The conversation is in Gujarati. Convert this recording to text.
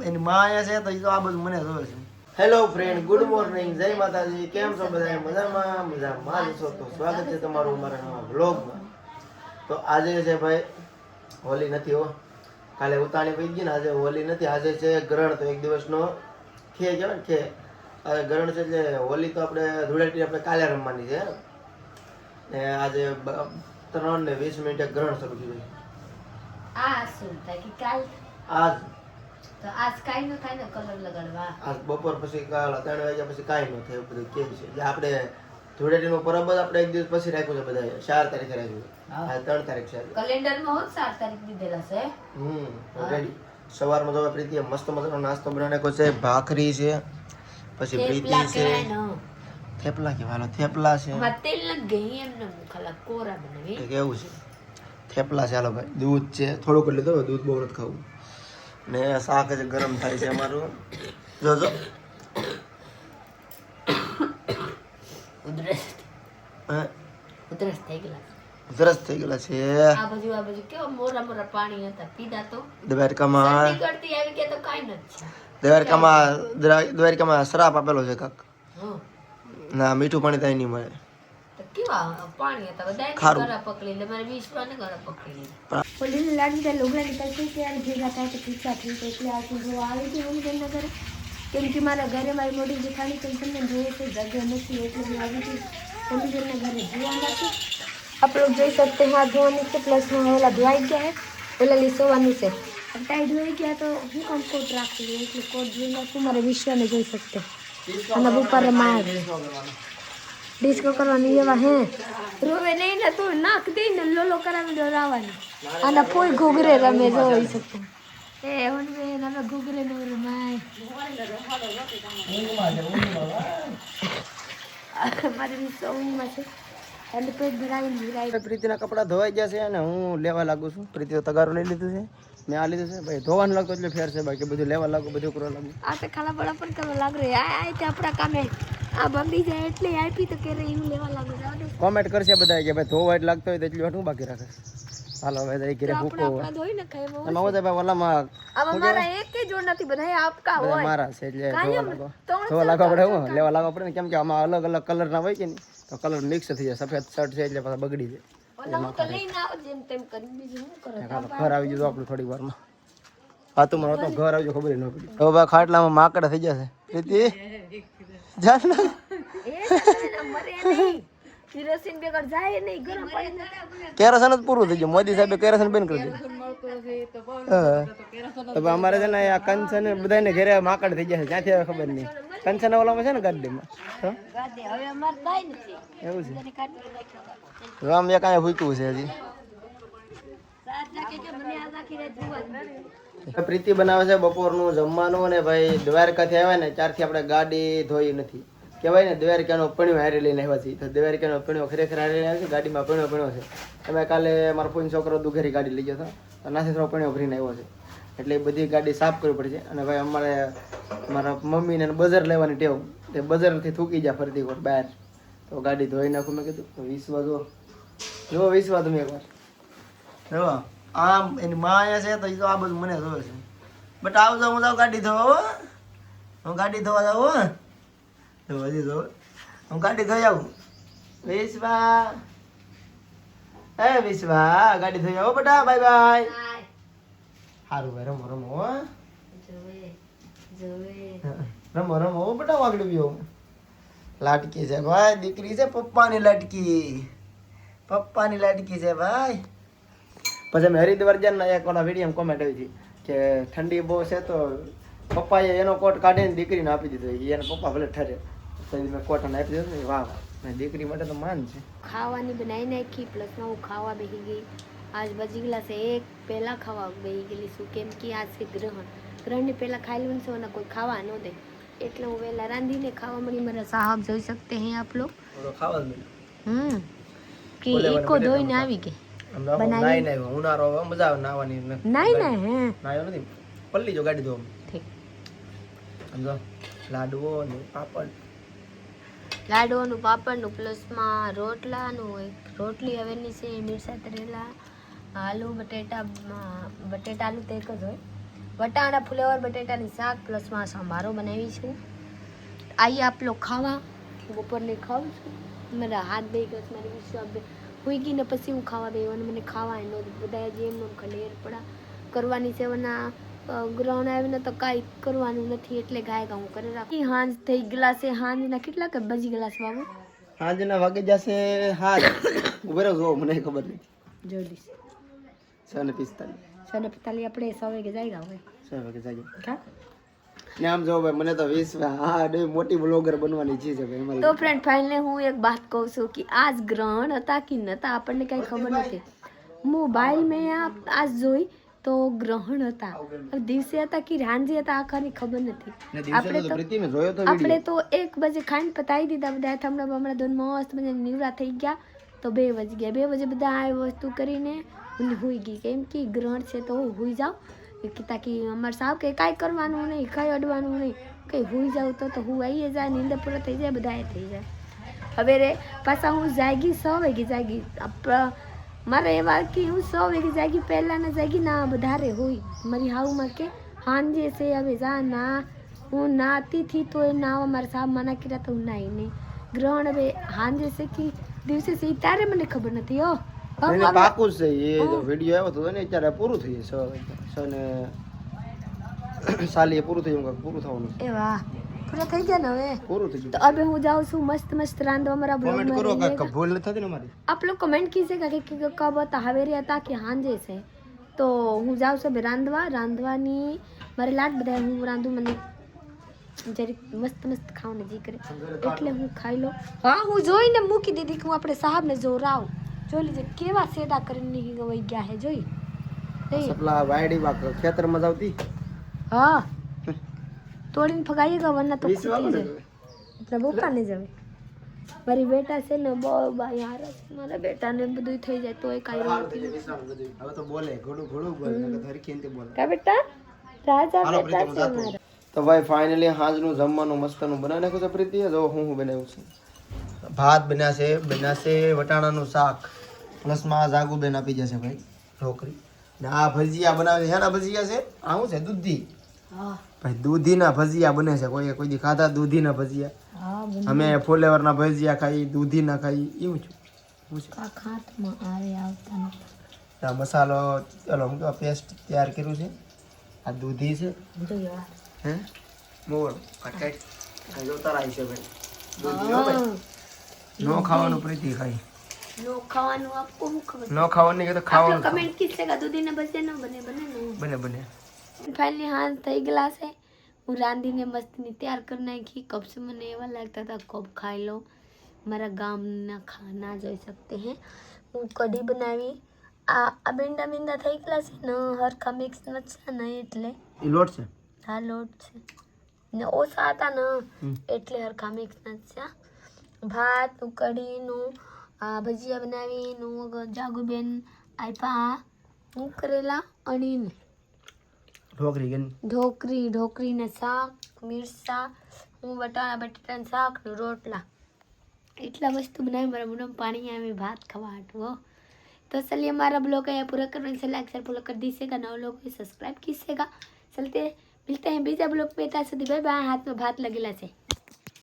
એની માં અહીંયા છે તો એ તો આ બધું મને જોવે છે. હેલો ફ્રેન્ડ, ગુડ મોર્નિંગ, જય માતાજી. કેમ છો બધા? મજામાં જ છો તો સ્વાગત છે તમારું અમારા નવા વ્લોગમાં. તો આજે છે ભાઈ હોલી નથી હો, કાલે ઉતાણી પડી ગઈ ને, આજે હોલી નથી, આજે છે ગ્રહણ. તો એક દિવસનો ખે કહેવાય ને, ખે આજે ગ્રહણ છે એટલે હોલી તો આપણે ધૂળેટી આપણે કાલે રમવાની છે ને આજે 3:20 ગ્રહણ શરૂ થયું. આ શું થાય કે કાલ આજ તો આજ કાઈ ન થાય ને કલર લગાડવા. આજ બપોર પછી કાલ 3 વાગ્યા પછી કાંઈ ન થાય એવું બધું કેવું છે. એટલે આપણે ધૂળેટીનો પરબ જ આપણે એક દિવસ પછી રાખ્યું છે બધાએ, 4 તારીખે રાખ્યું છે. આ 3 તારીખ છે કેલેન્ડરમાં હોત 7 તારીખ દીધેલા છે. રેડી. સવારમાં તો પ્રીતિએ મસ્ત મજાનો નાસ્તો બનાવી નાખ્યો છે. ભાખરી છે, પછી પ્રીતિ છે થેપલા કે વાલો થેપલા છે. માં તેલ ન ગઈ એમ ન ખાલા કોરા બનાવી. કેવું છે થેપલા છે. હાલો ભાઈ, દૂધ છે થોડુંક જ લીધું, દૂધ બહુ નથી ખાવું. ને શાક જ ગરમ થાય છે અમારું. જોજો ઉધરસ થઈ ગયેલા. ઉધરસ થઈ ગયેલા છે. આ બાજુ કેવો મોરા મોરા પાણી હતા, પીધા તો દ્વારકામાં શરદી કરતી આવી કે તો કાઈ નથી. દ્વારકામાં શ્રાપ આપેલો છે કાક. ના, મીઠું પાણી ત્યાં નહીં મળે. તો કેવા પાણી હતા બધા ખારું. ગળા પકડી લે. મારે 20 પાને ગળા પકડી લીધા. પોલીસ લાગી ત્યાં લોગડા નીકળતી ત્યારે ભેગા થાય તો પીછા થઈ તો એટલે આ જોવા આવી હતી હું તેમના ઘરે, કેમ કે મારા ઘરે મારી મોટી જેઠાણી તમને જોઈએ છે જગ્યા નથી એટલે હું આવી હતી મમ્મીના ઘરે જોવા નથી. आप लोग જોઈ सकते हैं हाथ धोने से प्लस में ओला धोई गया है, ओला लिसोવાનું છે. ટાઈટ ધોઈ ગયા તો હું કામ કોટ રાખી દઉં એટલે કોટ ધોઈ નાખું. મારા વિશ્વને જોઈ सकते અને ઉપર માર ડિસ્કો કરવાની એવા હે રોવે નહીં ને તું નાખ દે ને લોલો કરાવી દો રાવાની આના કોઈ ઘૂઘરે રમે જોઈ શકते એ હું મે ના ઘૂઘરે નો રમાય મારી વિશ્વમાં છે એટલે પેટ ભરાઈ. પ્રીતિના કપડા ધોવાઈ ગયા છે અને હું લેવા લાગુ છું. પ્રીતિએ તગારો લઈ લીધું છે, મેં આ લીધું છે. ભાઈ ધોવાનું લાગતો એટલે ફેર છે, બાકી બધું લેવા લાગુ, બધું કરવા લાગુ. આ તો ખાલા બડા પણ કરવા લાગ રે આ તે આપણા કામે આ બંધી જાય એટલે આપી તો કે રે હું લેવા લાગુ જાવ દે. કોમેન્ટ કરશે બધા કે ભાઈ ધોવા જ લાગતો હોય તો એટલી વાટ હું બાકી રાખે. હાલો હવે જઈ ઘરે ભૂકો આપણા ધોઈ ન ખાય બહુ. એમાં હું ભાઈ ઓલામાં આમાં મારા એક કે જોડ નથી બધા આપકા બધા હોય મારા છે એટલે ધોવા લાગવા પડે. હું લેવા લાગવા પડે ને, કેમ કે આમાં અલગ અલગ કલર ના હોય કે નહીં તો કલર મિક્સ થઈ જાય. સફેદ શર્ટ છે એટલે પાછા બગડી જાય. ઓલા હું તો લઈને આવ જેમ તેમ કરી બીજું હું કરે. ઘર આવી જજો આપણું થોડી વારમાં. હા તું મારો તો ઘર આવજો ખબર ન પડી. હવે ભાઈ ખાટલામાં માકડા થઈ જશે. પ્રીતિ જાન એ મરે નહીં કિરોસીન બેગર જાય નહીં ગરમ પાણી કેરોસન જ પૂરું થઈ ગયું. મોદી સાહેબે કેરોસન બંધ કરી દીધું. હવે અમારે છે ને આ કંચન બધાને ઘરે માકડ થઈ જશે. ક્યાંથી આવે ખબર નહીં. કંચન ઓલામાં છે ને ગાડીમાં ગાદે હવે અમાર કાઈ નથી એવું છે. તને કાઢી નાખ્યો રામ એક અહીંયા ભૂક્યું છે હજી. સાત જાકે કે મને આ નાખી રે જોવા. પ્રીતિ બનાવે છે બપોરનું જમવાનું. અને ભાઈ દ્વારકાથી આવ્યા ને ત્યારથી આપણે ગાડી ધોઈ નથી. કહેવાય ને દ્વારકાનો પણ્યો હારે લઈને આવ્યા છીએ. તો દ્વારકાનો પણ્યો ખરેખર હારે લઈને આવ્યો છે. ગાડીમાં પણ્યો છે. તમે કાલે મારો ફોન છોકરો દુઘેરી ગાડી લઈ ગયો હતો તો નાથી થોડો પણ્યો ભરીને આવ્યો છે. એટલે એ બધી ગાડી સાફ કરવી પડશે. અને ભાઈ અમારે મારા મમ્મીને બજાર લેવાની ટેવ, તે બજારથી થૂકી જાય ફરતી વખત બહાર, તો ગાડી ધોઈ નાખું. મેં કીધું વિશ્વા જો વિશ્વા તમે એકવાર જો આમ એની માં અહીંયા છે તો એ તો આ બધું મને જોવે છે. બટ આવજો હું જાઉં ગાડી ધોવા, હું ગાડી ધોવા જાઉં. તો હજી જો હું ગાડી ધોઈ આવું. વિશ્વા હે વિશ્વા ગાડી ધોઈ આવો બેટા. Bye bye. સારું ભાઈ રમો રમો હો. રમો રમો હો બેટા. વાગડી બી લાટકી છે ભાઈ, દીકરી છે પપ્પાની લાટકી, પપ્પાની લાટકી છે ભાઈ. પછી અમે હરિદ્વાર જઈને એક ઓલા વિડીયો કોમેન્ટ આવી હતી કે ઠંડી બહુ છે તો પપ્પાએ એનો કોટ કાઢીને દીકરીને આપી દીધો. એને પપ્પા ભલે ઠરે તો મેં કોટ આપી દીધો ને. વાહ વાહ, દીકરી માટે તો માન છે. ખાવાની બનાવી નાખી પ્લસમાં હું ખાવા બેસી ગઈ. આજ બજી ગયેલા છે એક પહેલા ખાવા બેસી ગયેલી છું, કેમ કે આજ છે ગ્રહણની પહેલા ખાઈ લઉં છે કોઈ ખાવા ન દે એટલે હું વહેલા રાંધીને ખાવા મળી. મારા સાહબ જોઈ सकते हैं आप लोग. ખાવા જ કે એકો ધોઈને આવી ગઈ બનાવી નહીં. ઉનાળો મજા આવે નાવાની. નહીં હે નાયો નથી પલ્લી જો ગાડી ધોવા. ઠીક. સમજો લાડવો ને પાપડ, લાડવાનું પાપડનું પ્લસમાં રોટલાનું હોય. રોટલી હવેની છે મિરસા તરેલા, આલુ બટેટા આલુ તો એક જ હોય. વટાણા ફુલેવર બટેટાની શાક પ્લસ માં સંભારો બનાવી છું. આઈએ આપ લોગ ખાવા. બપોરની ખાઉં છું. મારા હાથ બે ગસ મારી વિશ્વાસ હુઈ ગઈ ને પછી હું ખાવા બેવાનું મને ખાવા એનો બધા જેમ ખલેર પડા કરવાની સેવના ગ્રહણ આવીને તો કાંઈ કરવાનું નથી એટલે ગાય હું કરી રાખી. હાંજ થઈ ગયેલા છે. હાંજના કેટલા કે બજી ગયેલા છે બાબુ? હાંજના વાગે જશે 7 ઉભે રહો જો મને ખબર નથી. જલ્દી 6:45 6:45 આપણે 6 વાગે જાય હવે 6 વાગે જાય કા ને આમ જો ભાઈ મને તો 20 હા ને મોટી બ્લોગર બનવાની ઈચ્છા છે ભાઈ અમારી. તો ફ્રેન્ડ ફાઇનલી હું એક વાત કહું છું કે આજ ગ્રહણ હતા કે નતા આપણને કઈ ખબર નથી. મોબાઈલ મેં આજ જોઈ તો ગ્રહણ હતા. દિવસે હતા કે રાંજે હતા આખાની ખબર નથી. આપણે તો 1 બજે ખાઈને પતાવી દીધા બધા હમણાં દોન મસ્ત બધા નિવરા થઈ ગયા તો 2 વાગી ગયા. 2 બજે બધા આ વસ્તુ કરીને હું હુઈ ગઈ કેમ કે ગ્રહણ છે તો હું હુઈ જાઉં તાકી અમારે સાવ કે કાંઈ કરવાનું નહીં કાંઈ અડવાનું નહીં કંઈ હુઈ જાઉં તો હું આવીએ જાય નીંદર પૂરો થઈ જાય બધા થઈ જાય. હવે રે પાછા હું જાગી 6 વાગે જાગી. મારે એવા કે હું 6 વાગે જાગી પહેલાંના જાગી ના વધારે હોય મારી હાઉમાં કે હાંજે છે હવે જા ના હું નાતી થી તો એ નાવા મારા સાહેબ મના કર્યા તો હું નાઈ નહીં. ગ્રહણ હવે હાંજે છે કે દિવસે છે ત્યારે મને ખબર નથી. પાકું છે એ વિડિયો આવ્યો તો ને અત્યારે પૂરું થઈ જશે 6 ને સાલી પૂરું થઈ ગયું પૂરું થવાનું એ વાહ પૂરા થઈ ગયા ને હવે પૂરું થઈ ગયું. તો હવે હું જાઉં છું મસ્ત મસ્ત રાંધવા મારા બ્લોગ કમેન્ટ કરો કે ભૂલ ન થતી ને મારી. આપ લોગ કમેન્ટ કીजिएगा કે કબ હતા હવેરી હતા કે હાંજે છે. તો હું જાઉં છું રાંધવાની મારે લાડ બધા હું રાંધું મને જરીક મસ્ત મસ્ત ખાવાનું જી કરે એટલે હું ખાઈ લો. હા હું જોઈને મૂકી દીધી કે હું આપણે સાહેબને જોરાવ જોઈ લીજે કેવા સેદા કરીને ગવાઈ ગયા હે જોઈ સપલા વાયડી વાક ખેતરમાં જાવતી હા તોડીને ફગાઈએગા વરના તો ખૂટી જાય એટલે બોકા નહીં જવે. મારી બેટા છે ને બહુ યાર મારા બેટાને બધું થઈ જાય તોય કાંઈ રોતી હવે તો બોલે ઘણું બોલે નકર હરખીને બોલે કા બેટા રાજા બેટા છે મારા. તો ભાઈ ફાઇનલી હાજનું જમવાનું મસ્તનું બનાવી નાખ્યું છે પ્રીતિ. જો હું બનાવ્યું છે ભાત બનાશે વટાણાનું શાક પ્લસમાં જાગુબેન આપી જશે ભાઈ ઢોકરી ને આ ભજીયા બનાવે છે. એના ભજીયા છે આ શું છે દૂધી ભાઈ દૂધીના ભજીયા બને છે. કોઈ દી ખાધા દૂધીના ભજીયા અમે ફુલેવરના ભજીયા ખાઈ દૂધીના ખાઈ એવું છું આ મસાલો ચલો હું તો પેસ્ટ તૈયાર કર્યું છે. આ દૂધી છે હે મોર કટકાઈ જોતા રહી છે ભાઈ દૂધી હો ભાઈ નો ખાવાનું પ્રીતિ ખાઈ નો ખાવાનું આપકો હું ખબર નો ખાવાનું કે તો ખાવાનું કમેન્ટ કીजिएगा દૂધીના ભજીયા ન બને બને ફાઇનલી હાથ થઈ ગયેલા છે. હું રાંધીને મસ્તની તૈયાર કરી નાખી. કબ से મને એવા લાગતા હતા કબ ખાઈ લો. મારા ગામના ખાના જોઈ શકતે હે. હું કઢી બનાવી. આ બેંડા થઈ ગયેલા છે ને હરખા મિક્સ નથી ને એટલે લોટ છે. હા લોટ છે ને ઓછા હતા ને એટલે હરખા મિક્સ નથી. ભાત કઢીનું ભજીયા બનાવીનું જાગુબેન આપ્યા હું કરેલા અણીને ઢોકરી ને શાક મિરસા હું વટાણા બટેટાનું શાક ને રોટલા એટલા વસ્તુ બનાવી મારા મુંह में पानी आया भात खावा हटो. तो चलिए हमारा ब्लॉग है पूरा करने से लाइक शेयर फॉलो कर दीजिएगा. नौ लोग को सब्सक्राइब कीजिएगा. चलते मिलते हैं बीजा ब्लॉग पे. Bye bye. हाथ में भात लगेला से